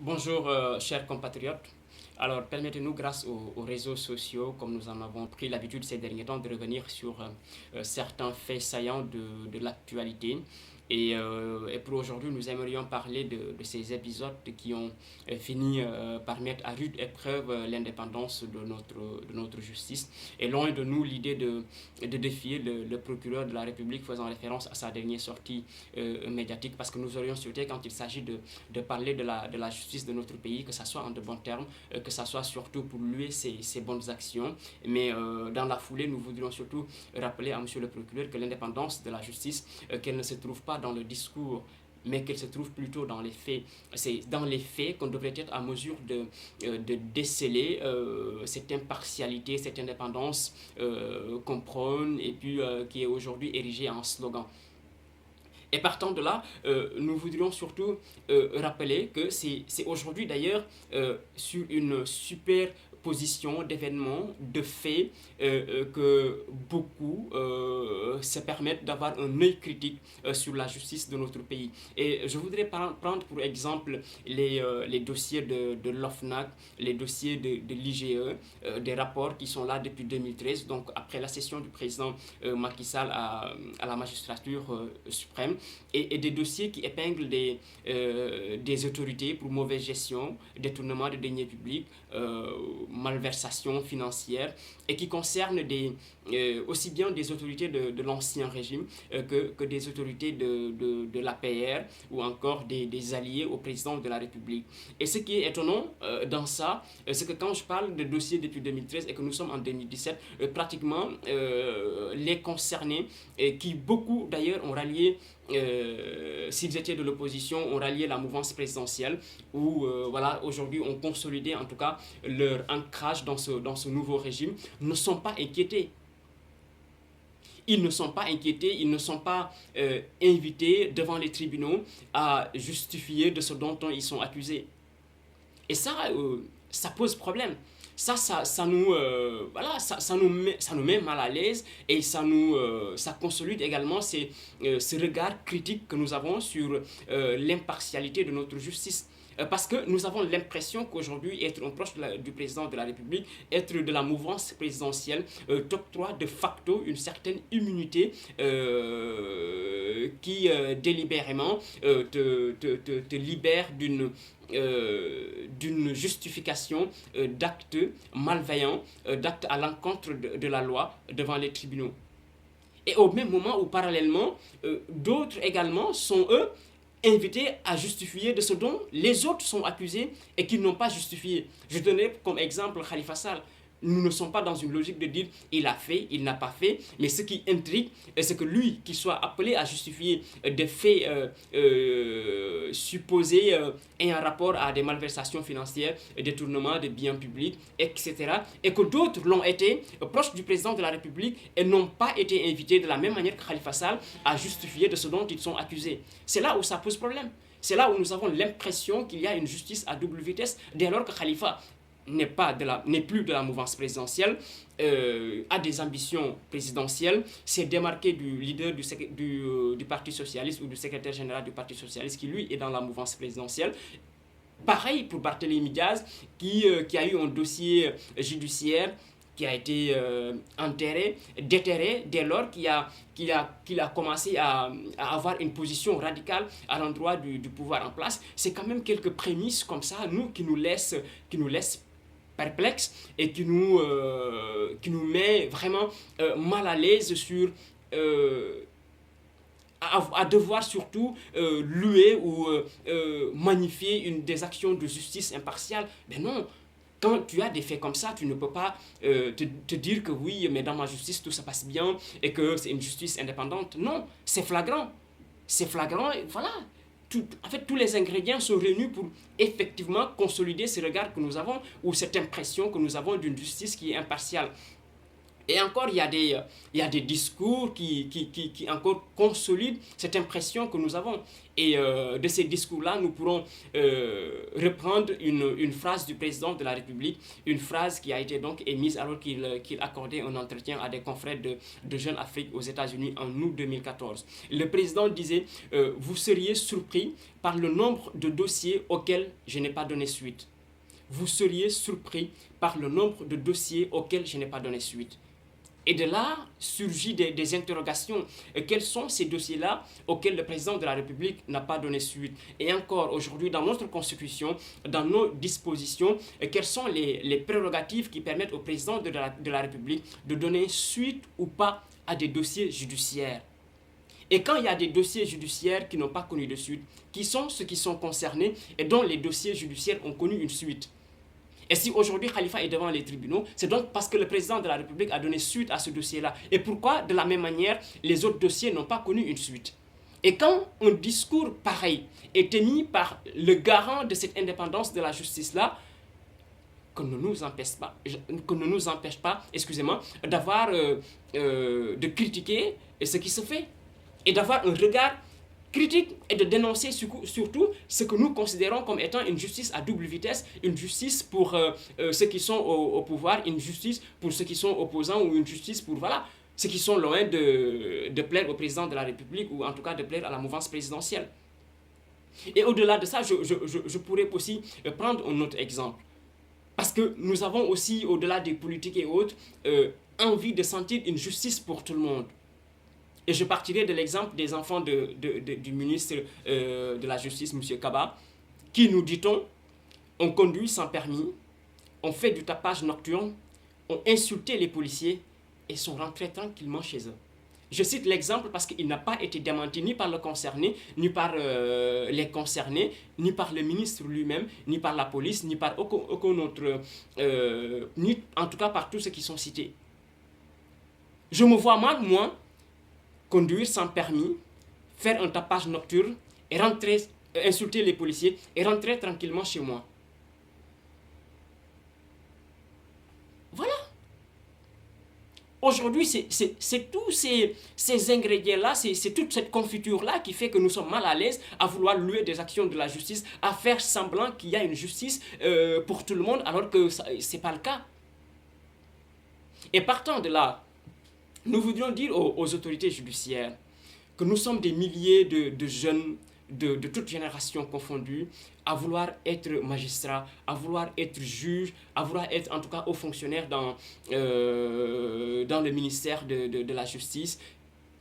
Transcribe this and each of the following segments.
Bonjour, chers compatriotes. Alors, permettez-nous, grâce aux réseaux sociaux, comme nous en avons pris l'habitude ces derniers temps, de revenir sur certains faits saillants de l'actualité. Et pour aujourd'hui, nous aimerions parler de ces épisodes qui ont fini par mettre à rude épreuve l'indépendance de notre justice. Et loin de nous l'idée de défier le procureur de la République, faisant référence à sa dernière sortie médiatique, parce que nous aurions souhaité, quand il s'agit de parler de la justice de notre pays, que ça soit en de bons termes, que ça soit surtout pour louer ses bonnes actions. Mais dans la foulée, nous voudrions surtout rappeler à monsieur le procureur que l'indépendance de la justice, qu'elle ne se trouve pas dans le discours, mais qu'elle se trouve plutôt dans les faits. C'est dans les faits qu'on devrait être à mesure de déceler cette impartialité, cette indépendance qu'on prône et puis qui est aujourd'hui érigée en slogan. Et partant de là, nous voudrions surtout rappeler que c'est aujourd'hui d'ailleurs sur une super position d'événements, de faits, que beaucoup se permettent d'avoir un œil critique sur la justice de notre pays. Et je voudrais prendre pour exemple les dossiers de l'OFNAC, les dossiers de l'IGE, des rapports qui sont là depuis 2013, donc après la cession du président Macky Sall à la magistrature suprême, et des dossiers qui épinglent des autorités pour mauvaise gestion, détournement de deniers publics, malversation financière, et qui concernent aussi bien des autorités de l'ancien régime que des autorités de l'APR ou encore des alliés au président de la République. Et ce qui est étonnant dans ça, c'est que quand je parle de dossiers depuis 2013 et que nous sommes en 2017, pratiquement les concernés, qui beaucoup d'ailleurs ont rallié s'ils étaient de l'opposition, ont rallié la mouvance présidentielle ou voilà, aujourd'hui ont consolidé en tout cas leur ancrage dans ce nouveau régime, ne sont pas inquiétés. Ils ne sont pas inquiétés, ils ne sont pas invités devant les tribunaux à justifier de ce dont ils sont accusés. Et ça pose problème. Ça nous, voilà, ça nous met mal à l'aise et ça consolide également ce regard critique que nous avons sur l'impartialité de notre justice. Parce que nous avons l'impression qu'aujourd'hui, être un proche du président de la République, être de la mouvance présidentielle, t'octroie de facto une certaine immunité qui délibérément te libère d'une justification d'actes malveillants, d'actes à l'encontre de la loi devant les tribunaux. Et au même moment ou parallèlement, d'autres également sont, eux, invités à justifier de ce dont les autres sont accusés et qu'ils n'ont pas justifié. Je donnais comme exemple Khalifa Sall. Nous ne sommes pas dans une logique de dire il a fait, il n'a pas fait, mais ce qui intrigue, c'est que lui, qu'il soit appelé à justifier des faits supposés ayant rapport à des malversations financières, détournement de biens publics, etc. Et que d'autres l'ont été, proches du président de la République, et n'ont pas été invités de la même manière que Khalifa Sall à justifier de ce dont ils sont accusés. C'est là où ça pose problème. C'est là où nous avons l'impression qu'il y a une justice à double vitesse, dès lors que Khalifa n'est plus de la mouvance présidentielle, a des ambitions présidentielles, s'est démarqué du leader du Parti Socialiste ou du secrétaire général du Parti Socialiste qui lui est dans la mouvance présidentielle. Pareil pour Barthélémy Diaz qui a eu un dossier judiciaire qui a été enterré, déterré dès lors qu'il a commencé à avoir une position radicale à l'endroit du pouvoir en place. C'est quand même quelques prémices comme ça, qui nous laissent perplexes et qui nous met vraiment mal à l'aise sur à devoir surtout louer ou magnifier des actions de justice impartiale. Mais non, quand tu as des faits comme ça, tu ne peux pas te dire que oui, mais dans ma justice, tout se passe bien et que c'est une justice indépendante. Non, c'est flagrant. C'est flagrant, et voilà. En fait, tous les ingrédients sont réunis pour effectivement consolider ce regard que nous avons ou cette impression que nous avons d'une justice qui est impartiale. Et encore, il y a des discours qui encore consolident cette impression que nous avons. Et de ces discours-là, nous pourrons reprendre une phrase du président de la République, une phrase qui a été donc émise alors qu'il accordait un entretien à des confrères de Jeune Afrique aux États-Unis en août 2014. Le président disait vous seriez surpris par le nombre de dossiers auxquels je n'ai pas donné suite. Vous seriez surpris par le nombre de dossiers auxquels je n'ai pas donné suite. Et de là surgit des interrogations. Quels sont ces dossiers-là auxquels le président de la République n'a pas donné suite? Et encore aujourd'hui, dans notre Constitution, dans nos dispositions, quelles sont les prérogatives qui permettent au président de la République de donner suite ou pas à des dossiers judiciaires? Et quand il y a des dossiers judiciaires qui n'ont pas connu de suite, qui sont ceux qui sont concernés et dont les dossiers judiciaires ont connu une suite? Et si aujourd'hui Khalifa est devant les tribunaux, c'est donc parce que le président de la République a donné suite à ce dossier-là. Et pourquoi, de la même manière, les autres dossiers n'ont pas connu une suite? Et quand un discours pareil est émis par le garant de cette indépendance de la justice-là, que ne nous empêche pas, excusez-moi, d'avoir, de critiquer ce qui se fait et d'avoir un regard critique et de dénoncer surtout ce que nous considérons comme étant une justice à double vitesse, une justice pour ceux qui sont au pouvoir, une justice pour ceux qui sont opposants ou une justice pour ceux qui sont loin de plaire au président de la République ou en tout cas de plaire à la mouvance présidentielle. Et au-delà de ça, je pourrais aussi prendre un autre exemple. Parce que nous avons aussi, au-delà des politiques et autres, envie de sentir une justice pour tout le monde. Et je partirai de l'exemple des enfants du ministre de la Justice, M. Kaba, qui, nous dit-on, ont conduit sans permis, ont fait du tapage nocturne, ont insulté les policiers et sont rentrés tranquillement chez eux. Je cite l'exemple parce qu'il n'a pas été démenti ni par le concerné, ni par les concernés, ni par le ministre lui-même, ni par la police, ni par aucun autre, ni en tout cas par tous ceux qui sont cités. Je me vois mal, moi, conduire sans permis, faire un tapage nocturne et rentrer, insulter les policiers et rentrer tranquillement chez moi. Voilà. Aujourd'hui, c'est tous ces ingrédients-là, c'est toute cette confiture-là qui fait que nous sommes mal à l'aise à vouloir louer des actions de la justice, à faire semblant qu'il y a une justice pour tout le monde alors que ce n'est pas le cas. Et partant de là, nous voudrions dire aux autorités judiciaires que nous sommes des milliers de jeunes de toutes générations confondues à vouloir être magistrats, à vouloir être juges, à vouloir être en tout cas hauts fonctionnaires dans le ministère de la Justice,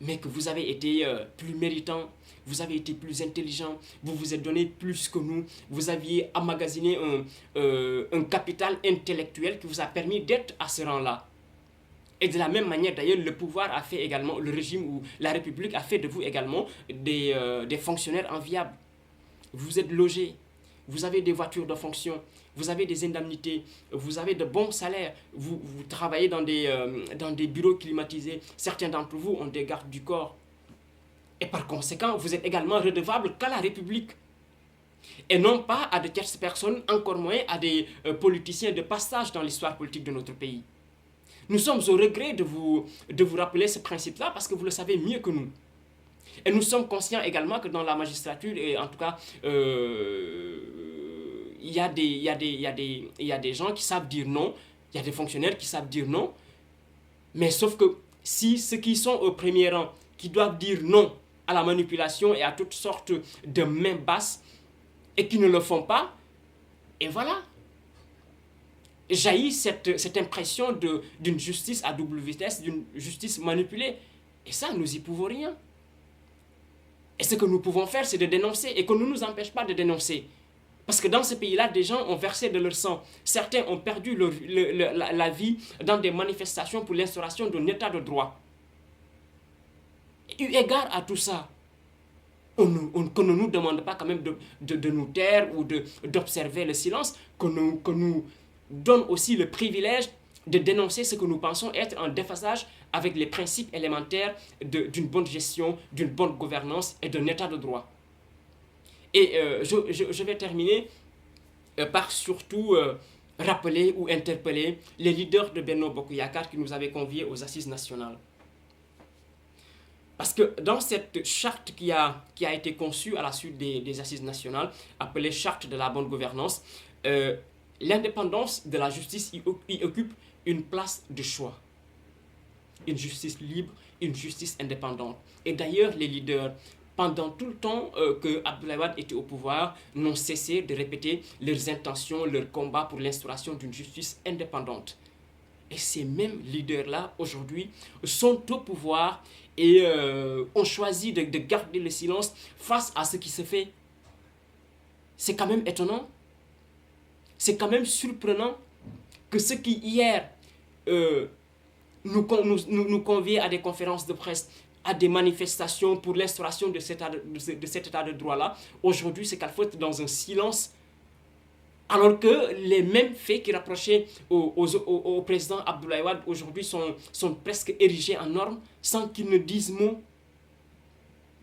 mais que vous avez été plus méritants, vous avez été plus intelligents, vous vous êtes donné plus que nous, vous aviez emmagasiné un capital intellectuel qui vous a permis d'être à ce rang-là. Et de la même manière, d'ailleurs, le pouvoir a fait également, le régime ou la République a fait de vous également des fonctionnaires enviables. Vous êtes logés, vous avez des voitures de fonction, vous avez des indemnités, vous avez de bons salaires, vous travaillez dans des bureaux climatisés, certains d'entre vous ont des gardes du corps. Et par conséquent, vous êtes également redevable qu'à la République. Et non pas à de tierces personnes, encore moins à des politiciens de passage dans l'histoire politique de notre pays. Nous sommes au regret de vous rappeler ce principe-là parce que vous le savez mieux que nous. Et nous sommes conscients également que dans la magistrature, et en tout cas, il y a des gens qui savent dire non, il y a des fonctionnaires qui savent dire non, mais sauf que si ceux qui sont au premier rang, qui doivent dire non à la manipulation et à toutes sortes de mains basses, et qui ne le font pas, et voilà, jaillit cette impression d'une justice à double vitesse, d'une justice manipulée. Et ça, nous n'y pouvons rien. Et ce que nous pouvons faire, c'est de dénoncer, et qu'on ne nous empêche pas de dénoncer. Parce que dans ce pays-là, des gens ont versé de leur sang. Certains ont perdu la vie dans des manifestations pour l'instauration d'un état de droit. Et eu égard à tout ça, qu'on ne nous demande pas quand même de nous taire ou d'observer le silence, qu'on nous donne aussi le privilège de dénoncer ce que nous pensons être en déphasage avec les principes élémentaires d'une bonne gestion, d'une bonne gouvernance et d'un état de droit. Et je vais terminer par surtout rappeler ou interpeller les leaders de Benno Bokk Yakaar qui nous avaient conviés aux assises nationales. Parce que dans cette charte qui a été conçue à la suite des assises nationales, appelée charte de la bonne gouvernance, l'indépendance de la justice y occupe une place de choix. Une justice libre, une justice indépendante. Et d'ailleurs, les leaders, pendant tout le temps que Abdoulaye Wade était au pouvoir, n'ont cessé de répéter leurs intentions, leur combat pour l'instauration d'une justice indépendante. Et ces mêmes leaders-là, aujourd'hui, sont au pouvoir et ont choisi de garder le silence face à ce qui se fait. C'est quand même étonnant. C'est quand même surprenant que ceux qui, hier, nous conviaient à des conférences de presse, à des manifestations pour l'instauration de cet état de droit-là, aujourd'hui, c'est qu'elle faut dans un silence. Alors que les mêmes faits qui rapprochaient au président Abdoulaye Wade aujourd'hui sont presque érigés en normes sans qu'il ne dise mot.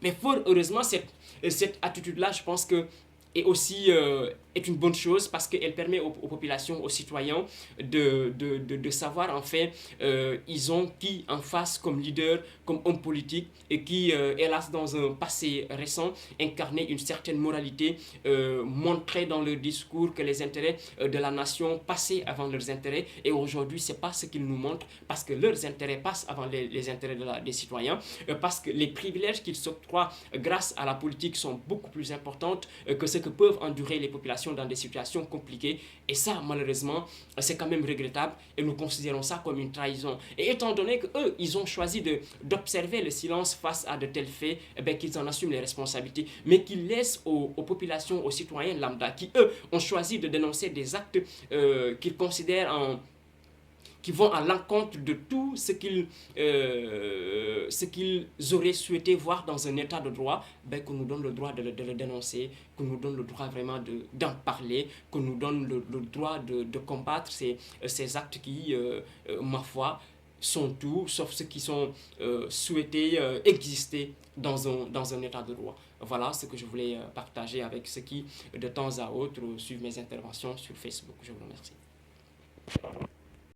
Mais fort heureusement, cette attitude-là, je pense que est une bonne chose parce qu'elle permet aux populations, aux citoyens de savoir en fait ils ont qui en face comme leader, comme homme politique et qui hélas dans un passé récent incarnait une certaine moralité, montrait dans leur discours que les intérêts de la nation passaient avant leurs intérêts et aujourd'hui c'est pas ce qu'ils nous montrent parce que leurs intérêts passent avant les intérêts des citoyens, parce que les privilèges qu'ils s'octroient grâce à la politique sont beaucoup plus importants que ce que peuvent endurer les populations dans des situations compliquées. Et ça, malheureusement, c'est quand même regrettable et nous considérons ça comme une trahison. Et étant donné qu'eux, ils ont choisi d'observer le silence face à de tels faits, eh bien, qu'ils en assument les responsabilités, mais qu'ils laissent aux populations, aux citoyens lambda, qui eux ont choisi de dénoncer des actes qu'ils considèrent qui vont à l'encontre de tout ce qu'ils auraient souhaité voir dans un état de droit, ben, qu'on nous donne le droit de le dénoncer, qu'on nous donne le droit vraiment d'en parler, qu'on nous donne le droit de combattre ces actes qui, ma foi, sont tout sauf ceux qui sont souhaités exister dans un état de droit. Voilà ce que je voulais partager avec ceux qui, de temps à autre, suivent mes interventions sur Facebook. Je vous remercie.